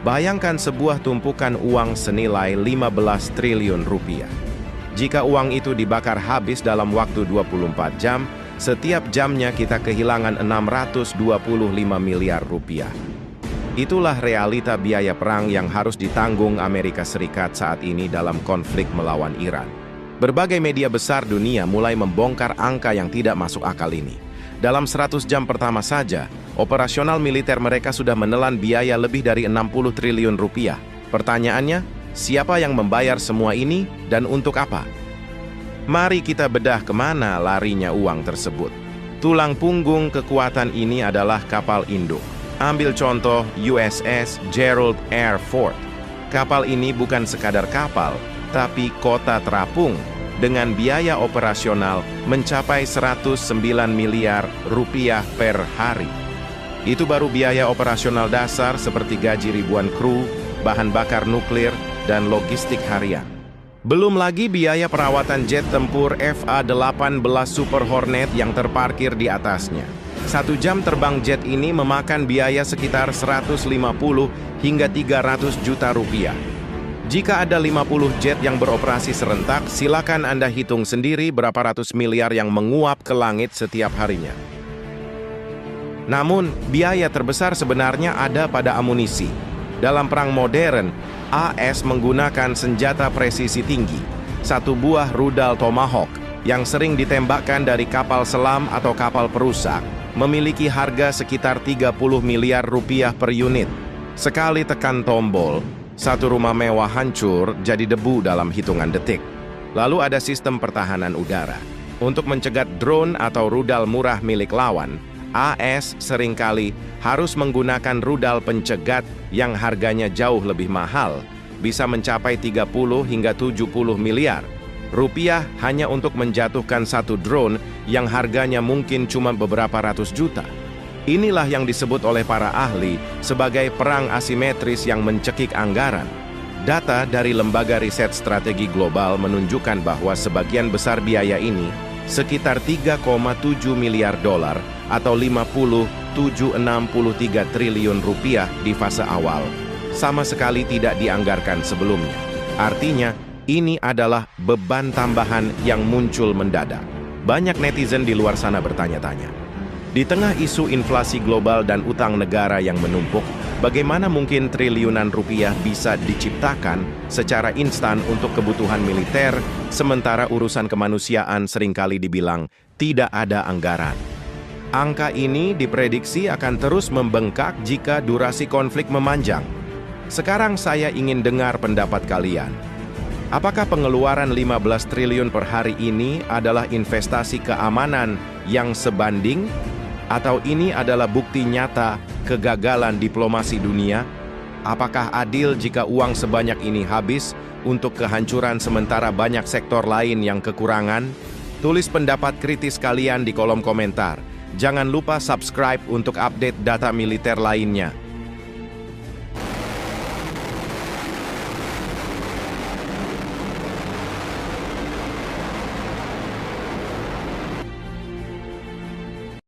Bayangkan sebuah tumpukan uang senilai 15 triliun rupiah. Jika uang itu dibakar habis dalam waktu 24 jam, setiap jamnya kita kehilangan 625 miliar rupiah. Itulah realita biaya perang yang harus ditanggung Amerika Serikat saat ini dalam konflik melawan Iran. Berbagai media besar dunia mulai membongkar angka yang tidak masuk akal ini. Dalam 100 jam pertama saja, operasional militer mereka sudah menelan biaya lebih dari 60 triliun rupiah. Pertanyaannya, siapa yang membayar semua ini dan untuk apa? Mari kita bedah kemana larinya uang tersebut. Tulang punggung kekuatan ini adalah kapal induk. Ambil contoh USS Gerald R. Ford. Kapal ini bukan sekadar kapal, tapi kota terapung dengan biaya operasional mencapai 109 miliar rupiah per hari. Itu baru biaya operasional dasar seperti gaji ribuan kru, bahan bakar nuklir, dan logistik harian. Belum lagi biaya perawatan jet tempur FA-18 Super Hornet yang terparkir di atasnya. 1 jam terbang jet ini memakan biaya sekitar 150 hingga 300 juta rupiah. Jika ada 50 jet yang beroperasi serentak, silakan Anda hitung sendiri berapa ratus miliar yang menguap ke langit setiap harinya. Namun, biaya terbesar sebenarnya ada pada amunisi. Dalam perang modern, AS menggunakan senjata presisi tinggi, 1 buah rudal Tomahawk yang sering ditembakkan dari kapal selam atau kapal perusak, memiliki harga sekitar 30 miliar rupiah per unit. Sekali tekan tombol, 1 rumah mewah hancur jadi debu dalam hitungan detik. Lalu ada sistem pertahanan udara. Untuk mencegat drone atau rudal murah milik lawan, AS seringkali harus menggunakan rudal pencegat yang harganya jauh lebih mahal, bisa mencapai 30 hingga 70 miliar rupiah hanya untuk menjatuhkan 1 drone yang harganya mungkin cuma beberapa ratus juta. Inilah yang disebut oleh para ahli sebagai perang asimetris yang mencekik anggaran. Data dari Lembaga Riset Strategi Global menunjukkan bahwa sebagian besar biaya ini, sekitar 3,7 miliar dolar atau 57,63 triliun rupiah di fase awal, sama sekali tidak dianggarkan sebelumnya. Artinya, ini adalah beban tambahan yang muncul mendadak. Banyak netizen di luar sana bertanya-tanya. Di tengah isu inflasi global dan utang negara yang menumpuk, bagaimana mungkin triliunan rupiah bisa diciptakan secara instan untuk kebutuhan militer, sementara urusan kemanusiaan seringkali dibilang tidak ada anggaran? Angka ini diprediksi akan terus membengkak jika durasi konflik memanjang. Sekarang saya ingin dengar pendapat kalian. Apakah pengeluaran 15 triliun per hari ini adalah investasi keamanan yang sebanding? Atau ini adalah bukti nyata kegagalan diplomasi dunia? Apakah adil jika uang sebanyak ini habis untuk kehancuran sementara banyak sektor lain yang kekurangan? Tulis pendapat kritis kalian di kolom komentar. Jangan lupa subscribe untuk update data militer lainnya.